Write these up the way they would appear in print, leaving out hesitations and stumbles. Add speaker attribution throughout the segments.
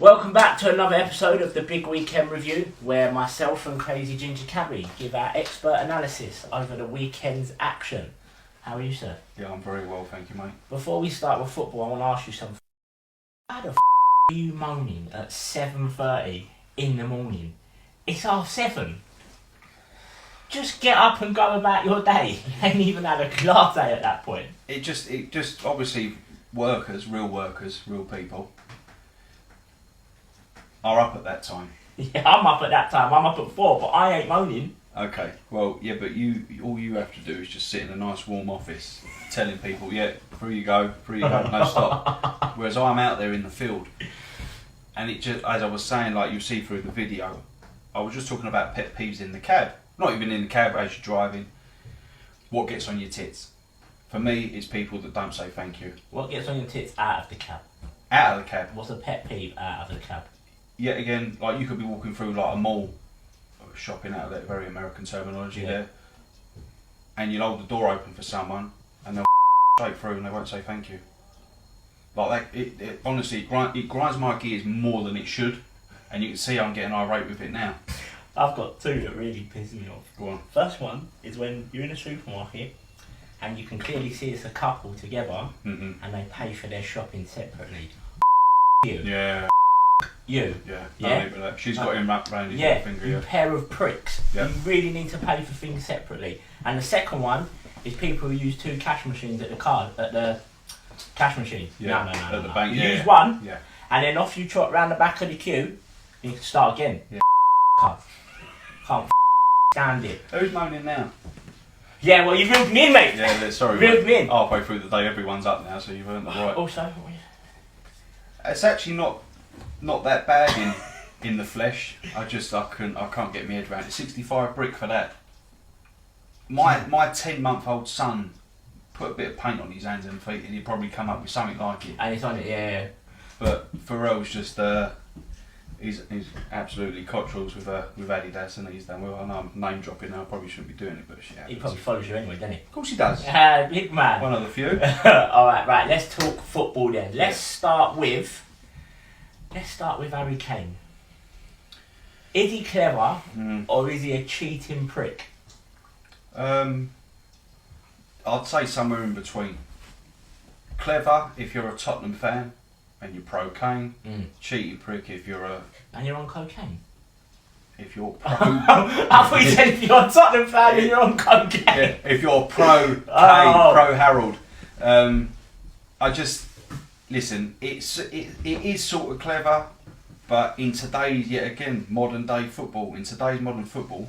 Speaker 1: Welcome back to another episode of the Big Weekend Review, where myself and Crazy Ginger Cabbie give our expert analysis over the weekend's action. How are you, sir?
Speaker 2: Yeah, I'm very well, thank you, mate.
Speaker 1: Before we start with football, I want to ask you something. How the are you moaning at 7:30 in the morning? It's 7:30. Just get up and go about your day. You ain't even had a latte at that point.
Speaker 2: It just obviously real people are up at that time.
Speaker 1: Yeah, I'm up at that time. I'm up at 4, but I ain't moaning.
Speaker 2: Okay, well, yeah, but all you have to do is just sit in a nice warm office telling people, yeah, through you go, no stop. Whereas I'm out there in the field, and it just, as I was saying, like you see through the video, I was just talking about pet peeves in the cab. Not even in the cab as you're driving. What gets on your tits? For me, it's people that don't say thank you.
Speaker 1: What gets on your tits out of the cab?
Speaker 2: Out of the cab.
Speaker 1: What's a pet peeve out of the cab?
Speaker 2: Yet again, like you could be walking through like a mall, shopping out of that very American terminology there, and you'll hold the door open for someone, and they'll straight through and they won't say thank you. Like that, it honestly, it grinds my gears more than it should, and you can see I'm getting irate with it now.
Speaker 1: I've got two that really piss me off.
Speaker 2: Go on.
Speaker 1: First one is when you're in a supermarket and you can clearly see it's a couple together and they pay for their shopping separately. You.
Speaker 2: Yeah.
Speaker 1: You.
Speaker 2: Yeah.
Speaker 1: Yeah.
Speaker 2: That. She's got him wrapped around his finger.
Speaker 1: You pair of pricks.
Speaker 2: Yeah.
Speaker 1: You really need to pay for things separately. And the second one is people who use 2 cash machines at the cash machine.
Speaker 2: Yeah.
Speaker 1: No.
Speaker 2: At the bank.
Speaker 1: You use one,
Speaker 2: yeah,
Speaker 1: and then off you trot round the back of the queue. And you can start again.
Speaker 2: Yeah.
Speaker 1: Can't stand it.
Speaker 2: Who's moaning now?
Speaker 1: Yeah, well, you reeled me in, mate.
Speaker 2: Yeah, sorry.
Speaker 1: Reeled me in.
Speaker 2: Halfway through the day, everyone's up now, so you've earned the right.
Speaker 1: Also,
Speaker 2: It's actually not that bad in the flesh. I can't get my head around it. 65 brick for that. My 10-month-old son put a bit of paint on his hands and feet, and he'd probably come up with something like it.
Speaker 1: and it's on it, yeah.
Speaker 2: But Pharrell's just he's absolutely cottrells with Adidas, and he's done well. I know I'm name dropping now. I probably shouldn't be doing it, but shit happens.
Speaker 1: He probably follows you anyway, doesn't he?
Speaker 2: Of course he does.
Speaker 1: Big man.
Speaker 2: One of the few.
Speaker 1: Alright, right, let's talk football then. Let's start with Harry Kane. Is he clever or is he a cheating prick?
Speaker 2: I'd say somewhere in between. Clever if you're a Tottenham fan and you're pro Kane. Cheating prick if you're
Speaker 1: And you're on cocaine?
Speaker 2: if you're pro.
Speaker 1: I thought you said if you're a Tottenham fan and you're on cocaine.
Speaker 2: Yeah, if you're pro Kane, pro Harold. I just listen. It is sort of clever, but in today's modern day football, in today's modern football,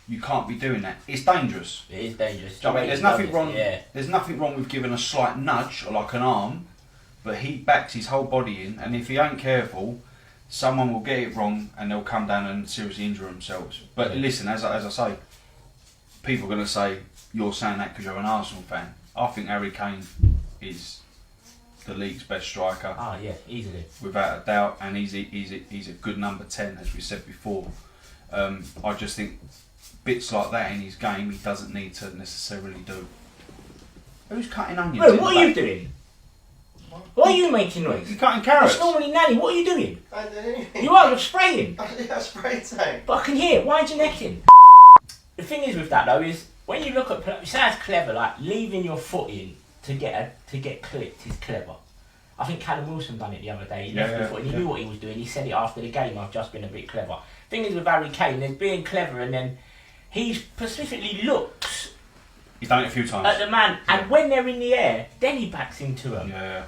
Speaker 2: you can't be doing that. It's dangerous.
Speaker 1: It is dangerous.
Speaker 2: I mean, there's nothing wrong. There's nothing wrong with giving a slight nudge or like an arm, but he backs his whole body in, and if he ain't careful, someone will get it wrong and they'll come down and seriously injure themselves. But listen, as I say, people are going to say you're saying that because you're an Arsenal fan. I think Harry Kane is the league's best striker.
Speaker 1: Oh yeah, easily.
Speaker 2: Without a doubt, and he's a good number 10, as we said before. I just think bits like that in his game he doesn't need to necessarily do. Who's cutting onions?
Speaker 1: Bro, what are you doing? Why are you making noise?
Speaker 2: You're cutting carrots.
Speaker 1: It's normally Nanny. What are you doing?
Speaker 3: I don't do anything.
Speaker 1: You're spraying.
Speaker 3: I spray tan.
Speaker 1: But I can hear it. Why are you necking? The thing is with that though is when you look at, it sounds clever, like leaving your foot in to get clipped is clever. I think Callum Wilson done it the other day. He left the foot and he knew what he was doing. He said it after the game. I've just been a bit clever. Thing is with Harry Kane, there's being clever and then he specifically looks.
Speaker 2: He's done it a few times.
Speaker 1: At the man, and when they're in the air, then he backs into them.
Speaker 2: Yeah.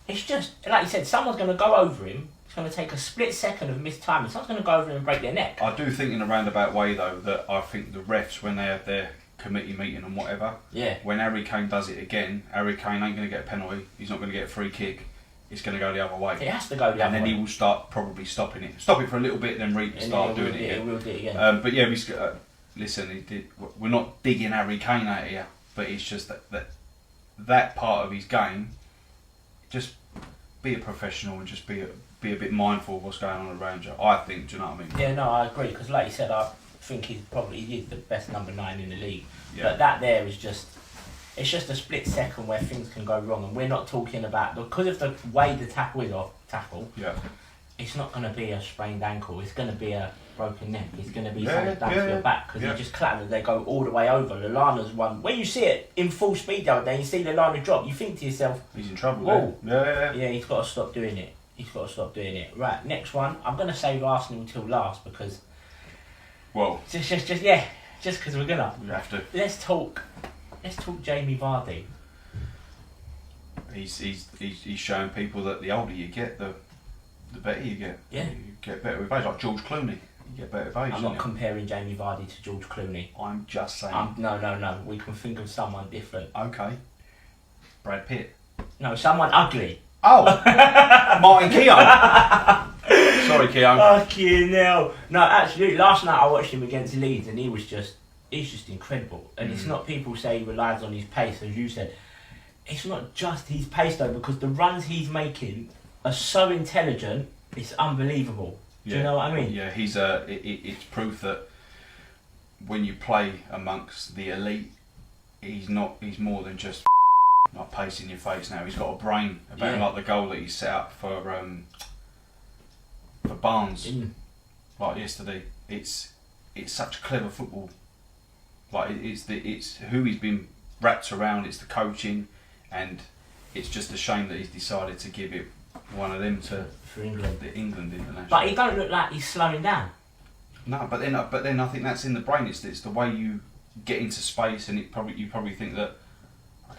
Speaker 1: It's just, like you said, someone's going to go over him. It's going to take a split second of missed timing. Someone's going to go over him and break their neck.
Speaker 2: I do think in a roundabout way though that I think the refs, when they have their committee meeting and whatever, when Harry Kane does it again, Harry Kane ain't going to get a penalty. He's not going to get a free kick. It's going to go the other way.
Speaker 1: It has to go the other way.
Speaker 2: And then he will start probably stopping it. Stop it for a little bit, then start doing it again.
Speaker 1: He will do it again.
Speaker 2: But yeah, listen, we're not digging Harry Kane out here, but it's just that part of his game, just be a professional and just be a bit mindful of what's going on around you. I think, do you know what I mean?
Speaker 1: Yeah, no, I agree, because like you said, I think he is the best number 9 in the league.
Speaker 2: Yeah.
Speaker 1: But that there is just, it's just a split second where things can go wrong, and we're not talking about, because of the way the tackle is off tackle, it's not going to be a sprained ankle. It's going to be a broken neck. It's going to be something down to your back because he just clattered. They go all the way over. Lallana's one. When you see it in full speed the other day, you see Lallana drop. You think to yourself,
Speaker 2: he's in trouble.
Speaker 1: Whoa.
Speaker 2: Yeah.
Speaker 1: He's got to stop doing it. Right, next one. I'm going to save Arsenal until last because.
Speaker 2: Well.
Speaker 1: Just because we're gonna.
Speaker 2: We have to.
Speaker 1: Let's talk Jamie Vardy.
Speaker 2: He's showing people that the older you get, the better you get.
Speaker 1: Yeah.
Speaker 2: You get better with age, like George Clooney. You get better with age.
Speaker 1: I'm not comparing Jamie Vardy to George Clooney.
Speaker 2: I'm just saying.
Speaker 1: No. We can think of someone different.
Speaker 2: Okay. Brad Pitt.
Speaker 1: No, someone ugly.
Speaker 2: Oh, Martin Keown. Sorry, Keown.
Speaker 1: Fucking hell. No, actually, last night I watched him against Leeds and he's just incredible. And it's not people say he relies on his pace, as you said. It's not just his pace though, because the runs he's making are so intelligent, it's unbelievable. Do you know what I mean?
Speaker 2: Yeah, it's proof that when you play amongst the elite, he's more than just not pace in your face now. He's got a brain about him, like the goal that he set up for Barnes like yesterday. It's such clever football. Like it's who he's been wrapped around. It's the coaching, and it's just a shame that he's decided to give it one of them
Speaker 1: for England.
Speaker 2: The England international.
Speaker 1: But he don't look like he's slowing down.
Speaker 2: No, but then I think that's in the brain. It's the way you get into space, and you probably think that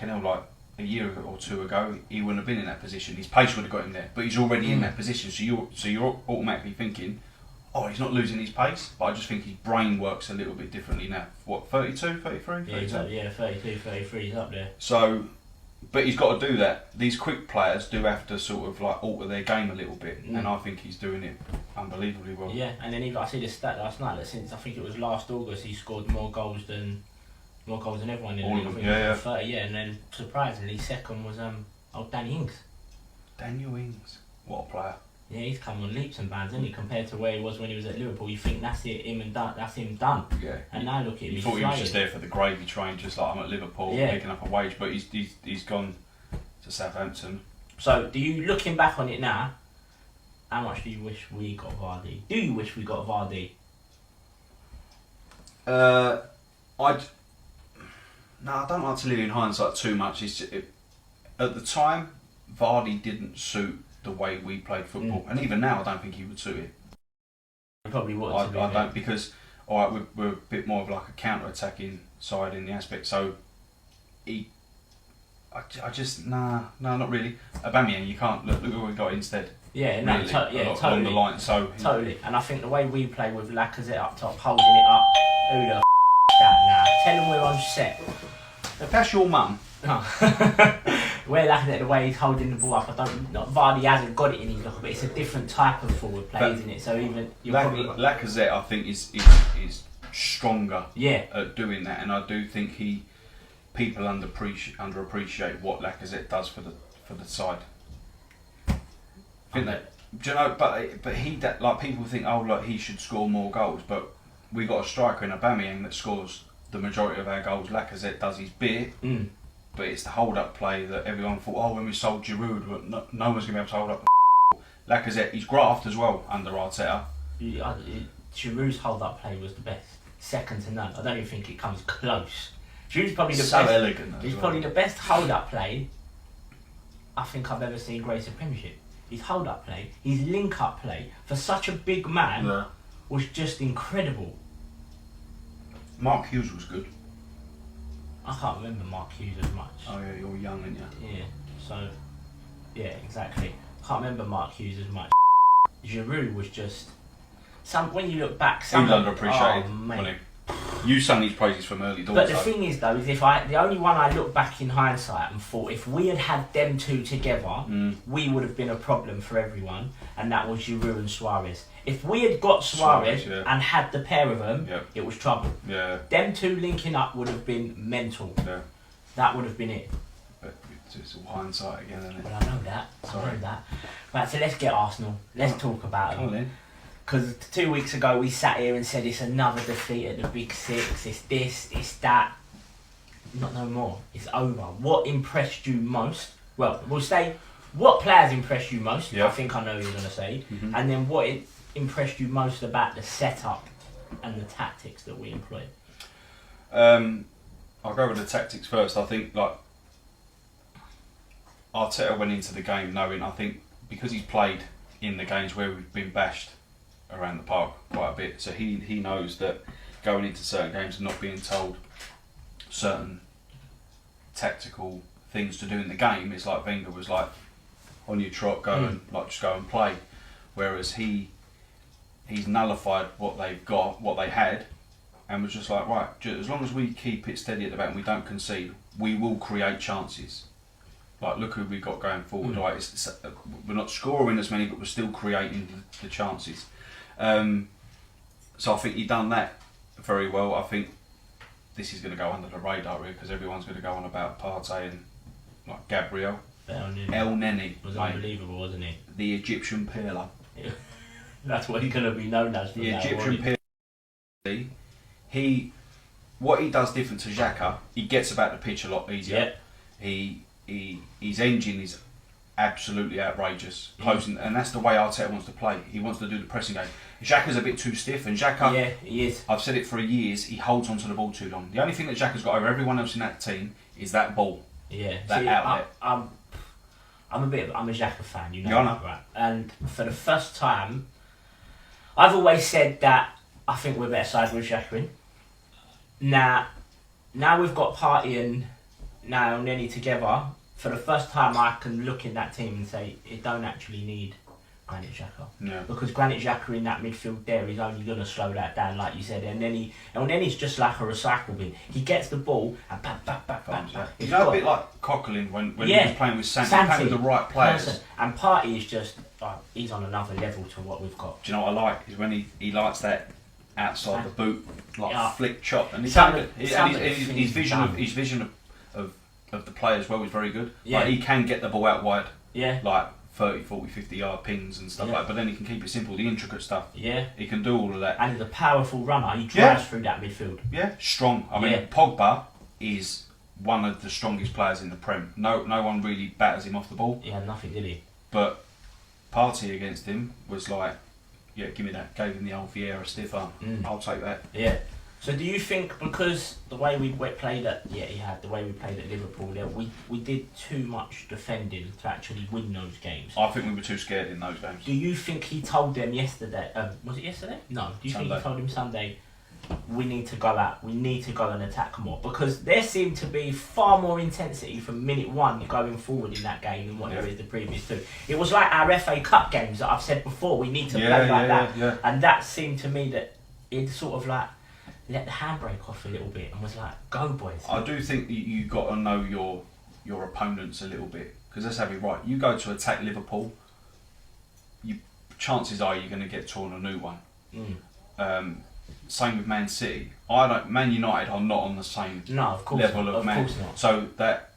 Speaker 2: like a year or two ago he wouldn't have been in that position. His pace would have got him there, but he's already in that position. So you're automatically thinking, oh, he's not losing his pace. But I just think his brain works a little bit differently now. What, 32, 33?
Speaker 1: Yeah, 32, 33, he's up there.
Speaker 2: So, but he's got to do that. These quick players do have to sort of like alter their game a little bit, and I think he's doing it unbelievably well.
Speaker 1: Yeah, and then I see the stat last night that since I think it was last August, he scored more goals than everyone in the league.
Speaker 2: Yeah.
Speaker 1: 30, and then surprisingly second was Danny Ings.
Speaker 2: Daniel Ings, what a player!
Speaker 1: Yeah, he's come on leaps and bounds, isn't he? Compared to where he was when he was at Liverpool, you think that's it, that's him done.
Speaker 2: Yeah.
Speaker 1: And now look at him.
Speaker 2: You thought he was just there for the gravy train, just like I'm at Liverpool picking up a wage, but he's gone to Southampton. So,
Speaker 1: looking back on it now, how much do you wish we got Vardy? Do you wish we got Vardy?
Speaker 2: I don't like to live in hindsight too much. At the time, Vardy didn't suit the way we played football, and even now I don't think he would suit it.
Speaker 1: He probably would.
Speaker 2: I don't, because we're a bit more of like a counter-attacking side in the aspect. So not really. Aubameyang, you can't look what we got instead.
Speaker 1: Yeah, no,
Speaker 2: really,
Speaker 1: totally.
Speaker 2: On the line, so
Speaker 1: totally. And I think the way we play with Lacazette up top, holding it up, who the that now? Tell him we're on set.
Speaker 2: If that's your mum.
Speaker 1: No. Where Lacazette, the way he's holding the ball up, Vardy hasn't got it in his locker, but it's a different type of forward play, isn't it? So even
Speaker 2: Lacazette, I think, is stronger at doing that, and I do think people underappreciate what Lacazette does for the side. Do you know? But people think, oh, look, he should score more goals, but we got a striker in Aubameyang that scores the majority of our goals. Lacazette does his bit. But it's the hold-up play that everyone thought, oh, when we sold Giroud, no one's going to be able to hold up. Lacazette, he's graft as well under Arteta.
Speaker 1: Giroud's hold-up play was the best, second to none. I don't even think it comes close. Giroud's probably the
Speaker 2: so
Speaker 1: best.
Speaker 2: Elegant.
Speaker 1: He's probably the best hold-up play I think I've ever seen grace a Premiership. His hold-up play, his link-up play for such a big man was just incredible.
Speaker 2: Mark Hughes was good.
Speaker 1: I can't remember Mark Hughes as much.
Speaker 2: Oh yeah, you're young, aren't you?
Speaker 1: Yeah, so, yeah, exactly. Can't remember Mark Hughes as much. Giroud was just, when you look back...
Speaker 2: He was underappreciated, wasn't he? You sung his praises from early doors.
Speaker 1: But the thing is though, the only one I look back in hindsight and thought if we had them two together, we would have been a problem for everyone, and that was Giroud and Suarez. If we had got Suarez and had the pair of them, it was trouble. Yeah. Them two linking up would have been mental. Yeah. That would have been it.
Speaker 2: But it's all hindsight again, isn't it?
Speaker 1: Well, I know that. I know that. Right, so let's get Arsenal. Let's talk about them. Because 2 weeks ago we sat here and said it's another defeat at the Big Six, it's this, it's that. Not no more. It's over. What impressed you most? Well, we'll say what players impressed you most?
Speaker 2: Yeah.
Speaker 1: I think I know what you're going to say.
Speaker 2: Mhm.
Speaker 1: And then what impressed you most about the setup and the tactics that we employed?
Speaker 2: I'll go with the tactics first. I think like Arteta went into the game knowing, I think, because he's played in the games where we've been bashed around the park quite a bit, so he knows that going into certain games and not being told certain tactical things to do in the game, it's like Wenger was like, on your trot, go and like just go and play. Whereas he's nullified what they've got, what they had, and was just like, right, as long as we keep it steady at the back and we don't concede, we will create chances. Like, look who we've got going forward. Like, we're not scoring as many, but we're still creating the chances. So I think he done that very well. I think this is going to go under the radar here because everyone's going to go on about Partey and like Gabriel. El Neni
Speaker 1: was unbelievable, wasn't he?
Speaker 2: The Egyptian Pirlo.
Speaker 1: Yeah. That's what he's going to be known as.
Speaker 2: The Egyptian Pirlo. What he does different to Xhaka, he gets about the pitch a lot easier.
Speaker 1: Yep.
Speaker 2: His engine is absolutely outrageous, closing, and that's the way Arteta wants to play. He wants to do the pressing game. Xhaka's a bit too stiff, and Xhaka,
Speaker 1: yeah, he is.
Speaker 2: I've said it for years, he holds onto the ball too long. The only thing that Xhaka's got over everyone else in that team is that ball.
Speaker 1: Yeah,
Speaker 2: that outlet.
Speaker 1: I'm a Xhaka fan, you know,
Speaker 2: Yeah, I know.
Speaker 1: right? And for the first time, I've always said that I think we're better side with Xhaka in. Now we've got Partey and now Nenny together. For the first time, I can look in that team and say it don't actually need Granit Xhaka.
Speaker 2: Yeah.
Speaker 1: Because Granit Xhaka in that midfield there is only going to slow that down, like you said. And Nenny's just like a recycle bin. He gets the ball and bang.
Speaker 2: You know, a bit like Coquelin when he was playing with Santi, playing with the right players.
Speaker 1: Person. And Partey is just, he's on another level to what we've got.
Speaker 2: Do you know what I like? Is when he likes that outside the boot, like flick chop. And his vision of the play as well is very good.
Speaker 1: Yeah.
Speaker 2: Like, he can get the ball out wide.
Speaker 1: Yeah.
Speaker 2: Like 30, 40, 50 yard pings and stuff like that, but then he can keep it simple, the intricate stuff.
Speaker 1: Yeah.
Speaker 2: He can do all of that.
Speaker 1: And he's a powerful runner. He drives through that midfield.
Speaker 2: Yeah, strong. I mean, Pogba is one of the strongest players in the Prem. No one really batters him off the ball.
Speaker 1: He had nothing, did he?
Speaker 2: But Partey against him was like, yeah, give me that. Gave him the old Vieira stiff arm. I'll take that.
Speaker 1: Yeah. So do you think because the way we played at the way we played at Liverpool, we did too much defending to actually win those games?
Speaker 2: I think we were too scared in those games.
Speaker 1: Do you think he told them yesterday? Was it yesterday? No. Do you think he told him Sunday? We need to go out. We need to go and attack more because there seemed to be far more intensity from minute one going forward in that game than what there is the previous two. It was like our FA Cup games that I've said before. We need to play like that, and that seemed to me that it sort of like let the handbrake off a little bit and was like, go boys.
Speaker 2: I do think that you got to know your opponents a little bit because let's have it right. You go to attack Liverpool, chances are you're going to get torn a new one. Same with Man City. Man United are not on the same level of Man. So that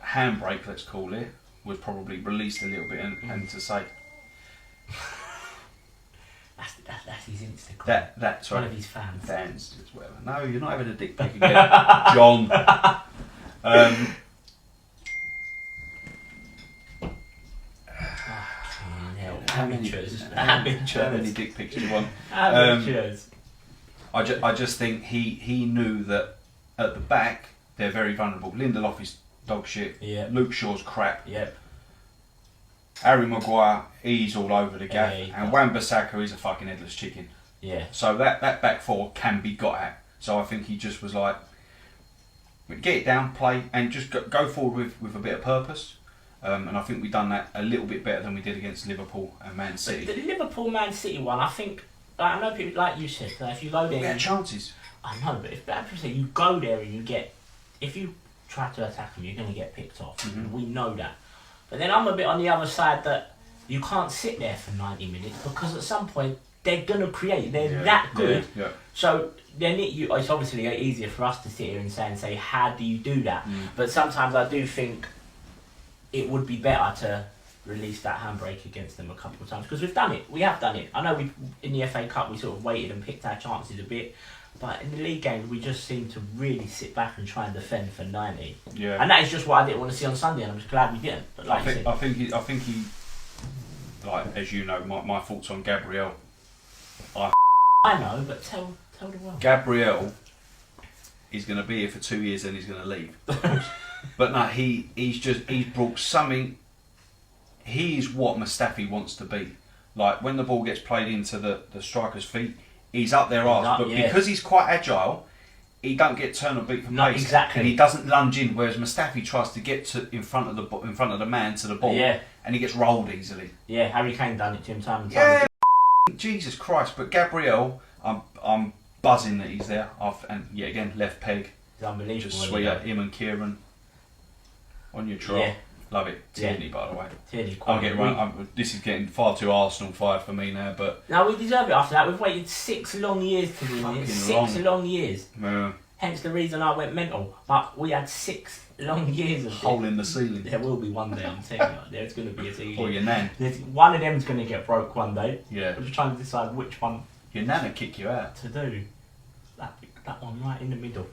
Speaker 2: handbrake, let's call it, was probably released a little bit and to say.
Speaker 1: That's his Instagram.
Speaker 2: That's
Speaker 1: one of his fans.
Speaker 2: Fans, it's whatever. No, you're not having a dick pic again, John.
Speaker 1: Amateurs.
Speaker 2: How many dick pics do you want?
Speaker 1: Amateurs.
Speaker 2: I just think he knew that at the back they're very vulnerable. Lindelof is dog shit.
Speaker 1: Yeah.
Speaker 2: Luke Shaw's crap.
Speaker 1: Yep.
Speaker 2: Harry Maguire, he's all over the gap, and Wan-Bissaka is a fucking headless chicken.
Speaker 1: Yeah.
Speaker 2: So that back four can be got at. So I think he just was like, get it down, play, and just go forward with a bit of purpose. And I think we've done that a little bit better than we did against Liverpool and Man City.
Speaker 1: But the Liverpool Man City one, I think, I know people like you said, if you go there,
Speaker 2: we had chances.
Speaker 1: I know, but if you go there and if you try to attack them, you're going to get picked off. We know that. But then I'm a bit on the other side that you can't sit there for 90 minutes because at some point they're going to create. They're that good.
Speaker 2: Yeah.
Speaker 1: So then it's obviously easier for us to sit here and say, how do you do that? But sometimes I do think it would be better to release that handbrake against them a couple of times because we've done it. We have done it. I know in the FA Cup we sort of waited and picked our chances a bit. But in the league games, we just seem to really sit back and try and defend for 90.
Speaker 2: Yeah.
Speaker 1: And that is just what I didn't want to see on Sunday, and I'm just glad we didn't. But like
Speaker 2: I think he, like as you know, my thoughts on Gabriel.
Speaker 1: I know, but tell the world.
Speaker 2: Gabriel is going to be here for 2 years, and he's going to leave. But no, he's brought something. He's what Mustafi wants to be. Like when the ball gets played into the striker's feet, he's up their arse. But because he's quite agile, he don't get turned or beat for pace.
Speaker 1: Exactly.
Speaker 2: And he doesn't lunge in. Whereas Mustafi tries to get in front of the man to the ball. Yeah. And he gets rolled easily.
Speaker 1: Yeah, Harry Kane done it to him time and time again.
Speaker 2: Jesus Christ! But Gabriel, I'm buzzing that he's there. And yet again, left peg.
Speaker 1: It's unbelievable.
Speaker 2: Just sweet. Him and Kieran on your trot. Yeah. Love it. Tierney, by the way.
Speaker 1: Tierney.
Speaker 2: I'm getting right. This is getting far too Arsenal 5 for me now. But
Speaker 1: no, we deserve it after that. We've waited 6 long years to win it. 6 long years.
Speaker 2: Yeah.
Speaker 1: Hence the reason I went mental. But we had 6 long years of
Speaker 2: hole in the ceiling.
Speaker 1: There will be one day, I'm telling you. There's going to be a ceiling.
Speaker 2: Or your nan.
Speaker 1: One of them's going to get broke one day.
Speaker 2: Yeah.
Speaker 1: We're just trying to decide which one.
Speaker 2: Your nan will kick you out.
Speaker 1: To do. That one right in the middle.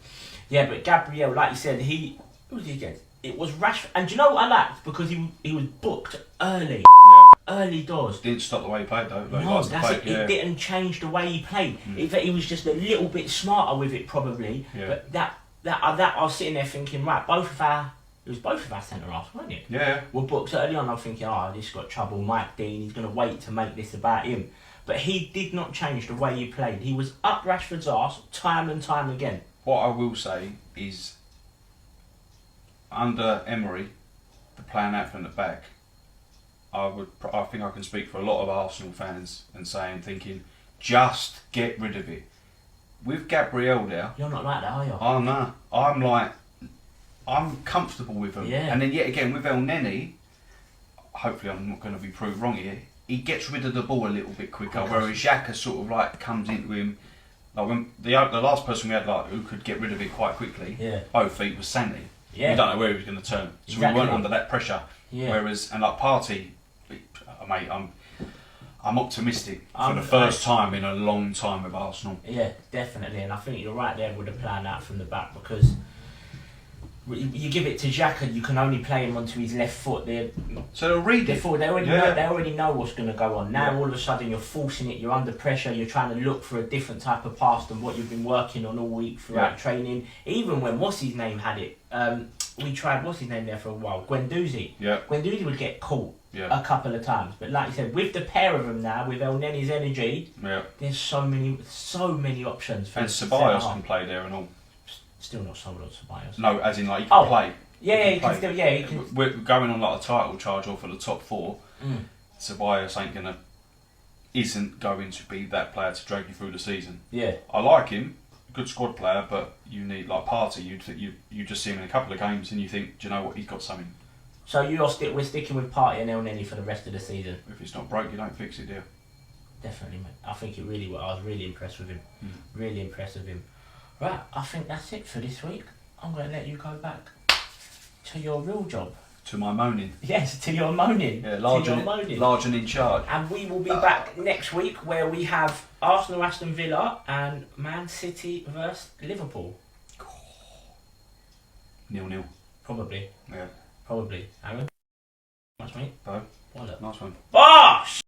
Speaker 1: Yeah, but Gabriel, like you said, who was he against? It was Rashford. And do you know what I liked? Because he was booked early.
Speaker 2: Yeah.
Speaker 1: Early doors.
Speaker 2: Didn't stop the way he played though.
Speaker 1: No, that's it. It didn't change the way he played. He was just a little bit smarter with it probably.
Speaker 2: Yeah.
Speaker 1: But that I was sitting there thinking, right, both of our centre halves, weren't it?
Speaker 2: Yeah.
Speaker 1: Were booked early on. I'm thinking, this got trouble. Mike Dean, he's going to wait to make this about him. But he did not change the way he played. He was up Rashford's arse time and time again.
Speaker 2: What I will say is, under Emery, the playing out from the back, I think I can speak for a lot of Arsenal fans and thinking, just get rid of it. With Gabriel there,
Speaker 1: you're not like that, are you?
Speaker 2: Oh no, I'm comfortable with him.
Speaker 1: Yeah.
Speaker 2: And then yet again with El Neni, hopefully I'm not going to be proved wrong here. He gets rid of the ball a little bit quicker, whereas Xhaka sort of like comes into him. Like when the last person we had who could get rid of it quite quickly, both feet was Sandy.
Speaker 1: Yeah.
Speaker 2: You don't know where he was going to turn, so we weren't under that pressure. Yeah. Whereas Partey, mate, I'm optimistic for the first time in a long time with Arsenal.
Speaker 1: Yeah, definitely, and I think you're right there with the plan out from the back because you give it to Xhaka, you can only play him onto his left foot.
Speaker 2: So they'll read it.
Speaker 1: They already know what's going to go on. Now all of a sudden you're forcing it. You're under pressure. You're trying to look for a different type of pass than what you've been working on all week throughout training. Even when what's his name had it, we tried what's his name there for a while. Guendouzi.
Speaker 2: Yeah.
Speaker 1: Guendouzi would get caught a couple of times, but like you said, with the pair of them now, with El Neni's energy, there's so many options. For
Speaker 2: and Ceballos can play there and all.
Speaker 1: Still not sold on Ceballos.
Speaker 2: No, as in like he can play.
Speaker 1: Yeah, he can still. Yeah, he can.
Speaker 2: We're going on like a title charge off for the top 4. Ceballos isn't going to be that player to drag you through the season.
Speaker 1: Yeah,
Speaker 2: I like him, good squad player, but you need like Partey. You just see him in a couple of games and you think, do you know what, he's got something.
Speaker 1: So we're sticking with Partey and El Neni for the rest of the season.
Speaker 2: If it's not broke, you don't fix it, do you?
Speaker 1: Definitely, mate. I think it really was. I was really impressed with him. Really impressed with him. Right, I think that's it for this week. I'm going to let you go back to your real job.
Speaker 2: To my moaning.
Speaker 1: Yes, to your moaning.
Speaker 2: Yeah, large and in charge.
Speaker 1: And we will be back next week where we have Arsenal, Aston Villa and Man City versus Liverpool.
Speaker 2: 0-0.
Speaker 1: Probably.
Speaker 2: Yeah.
Speaker 1: Probably. Aaron? Nice, mate.
Speaker 2: Bo.
Speaker 1: Wallet.
Speaker 2: Nice one.
Speaker 1: Bosh!